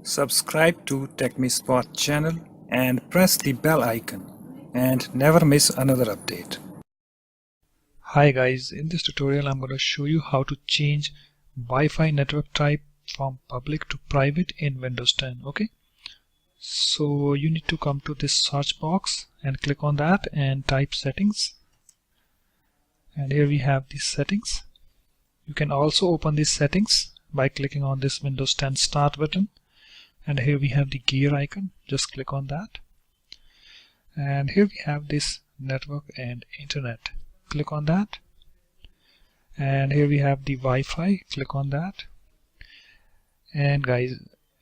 Subscribe to TechMeSpot channel and press the bell icon and never miss another update. Hi guys, in this tutorial I'm going to show you how to change Wi-Fi network type from public to private in Windows 10. Okay, so you need to come to this search box and click on that and type settings, and here we have these settings. You can also open these settings by clicking on this Windows 10 Start button. And here we have the gear icon, just click on that. And here we have this network and internet, click on that. And here we have the Wi-Fi, click on that. And guys,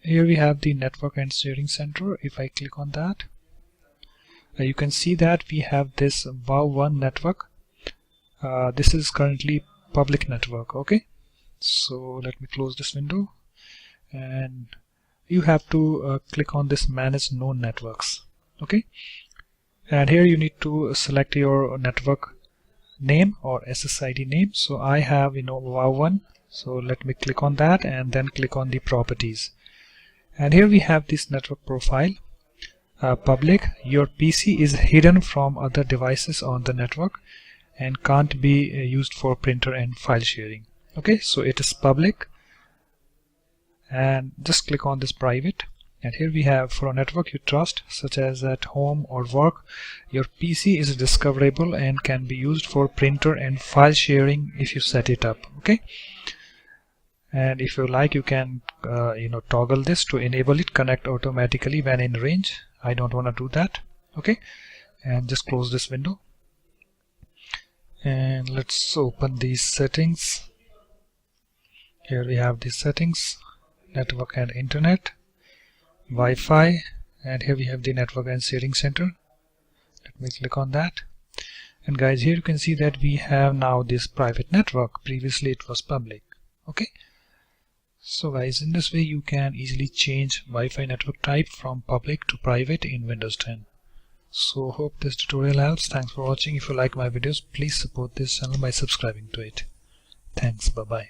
here we have the network and sharing center. If I click on that, you can see that we have this WoW1 network. This is currently public network. Okay, so let me close this window, and you have to click on this manage known networks. Okay, and here you need to select your network name or SSID name. So I have WoW1, so let me click on that and then click on the properties. And here we have this network profile, public. Your PC is hidden from other devices on the network and can't be used for printer and file sharing. Okay, so it is public, and just click on this private. And here we have for a network you trust, such as at home or work, your PC is discoverable and can be used for printer and file sharing if you set it up. Okay, and if you like, you can toggle this to enable it connect automatically when in range. I don't want to do that. Okay, and just close this window, and let's open these settings. Here we have these settings, network and internet, Wi-Fi, and here we have the network and sharing center. Let me click on that, and guys, here you can see that we have now this private network. Previously it was public. Okay, so guys, in this way you can easily change Wi-Fi network type from public to private in Windows 10. So hope this tutorial helps. Thanks for watching. If you like my videos, please support this channel by subscribing to it. Thanks, bye bye.